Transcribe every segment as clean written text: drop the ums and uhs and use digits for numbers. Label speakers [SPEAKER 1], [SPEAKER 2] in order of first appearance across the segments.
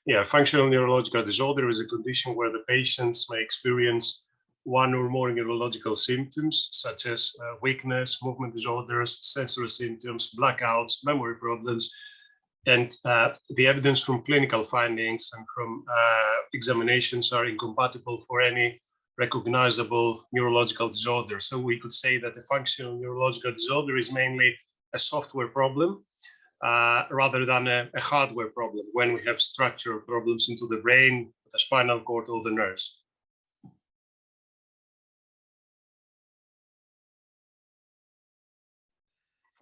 [SPEAKER 1] Yeah, functional neurological disorder is a condition where the patients may experience one or more neurological symptoms, such as weakness, movement disorders, sensory symptoms, blackouts, memory problems, and the evidence from clinical findings and from examinations are incompatible for any recognizable neurological disorder. So we could say that a functional neurological disorder is mainly a software problem rather than a hardware problem when we have structural problems into the brain, the spinal cord, or the nerves.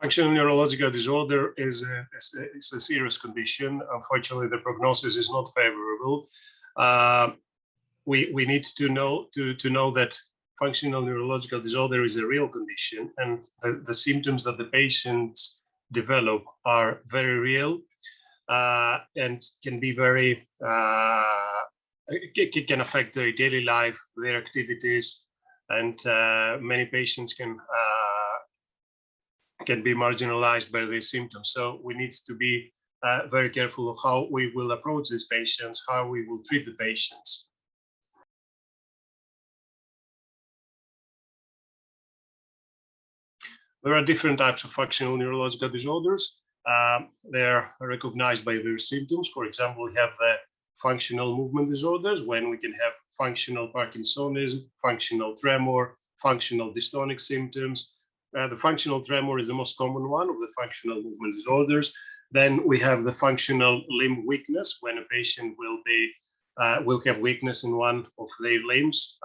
[SPEAKER 1] Functional neurological disorder is a serious condition. Unfortunately, the prognosis is not favorable. We need to know that functional neurological disorder is a real condition, and the symptoms that the patients develop are very real and can be very can affect their daily life, their activities, and many patients can be marginalized by these symptoms. So we need to be very careful of how we will approach these patients, how we will treat the patients. There are different types of functional neurological disorders. They are recognized by their symptoms. For example, we have the functional movement disorders, when we can have functional Parkinsonism, functional tremor, functional dystonic symptoms. The functional tremor is the most common one of the functional movement disorders. Then we have the functional limb weakness, when a patient will have weakness in one of their limbs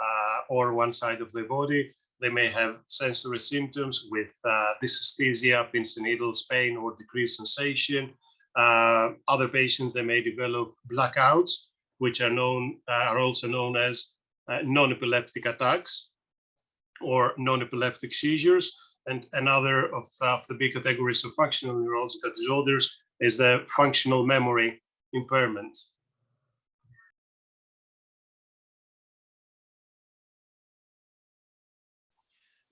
[SPEAKER 1] or one side of their body. They may have sensory symptoms with dysesthesia, pins and needles, pain, or decreased sensation. Other patients, they may develop blackouts, which are also known as non-epileptic attacks or non-epileptic seizures. And another of the big categories of functional neurological disorders is the functional memory impairment.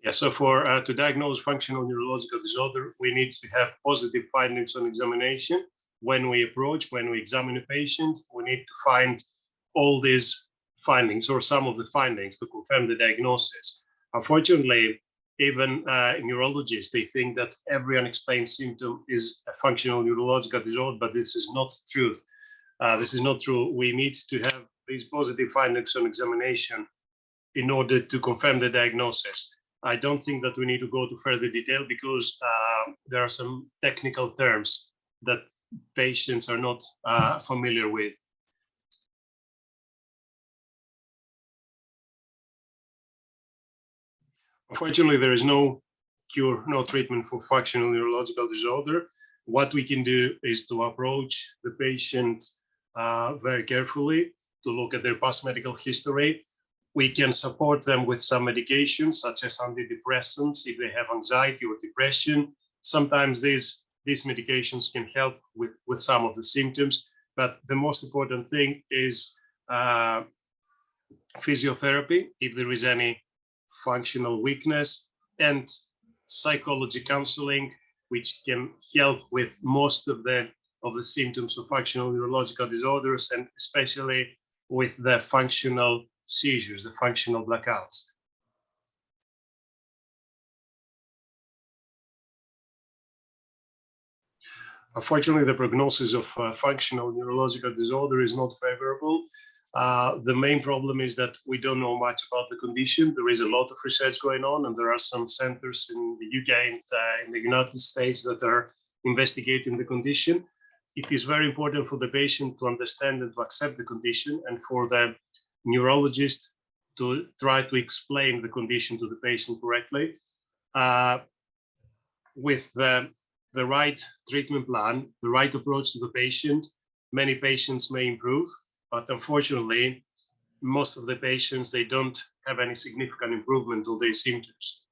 [SPEAKER 1] Yeah, so to diagnose functional neurological disorder, we need to have positive findings on examination. When we examine a patient, we need to find all these findings or some of the findings to confirm the diagnosis. Unfortunately, even neurologists, they think that every unexplained symptom is a functional neurological disorder, but this is not true. This is not true. We need to have these positive findings on examination in order to confirm the diagnosis. I don't think that we need to go to further detail because there are some technical terms that patients are not familiar with. Unfortunately, there is no cure, no treatment for functional neurological disorder. What we can do is to approach the patient very carefully, to look at their past medical history. We can support them with some medications, such as antidepressants, if they have anxiety or depression. Sometimes these medications can help with some of the symptoms, but the most important thing is physiotherapy, if there is any functional weakness, and psychology counseling, which can help with most of the symptoms of functional neurological disorders, and especially with the functional seizures, the functional blackouts. Unfortunately, the prognosis of functional neurological disorder is not favorable. The main problem is that we don't know much about the condition. There is a lot of research going on, and there are some centers in the UK and in the United States that are investigating the condition. It is very important for the patient to understand and to accept the condition, and for the neurologist to try to explain the condition to the patient correctly. With the right treatment plan, the right approach to the patient, many patients may improve, but unfortunately, most of the patients, they don't have any significant improvement of their symptoms.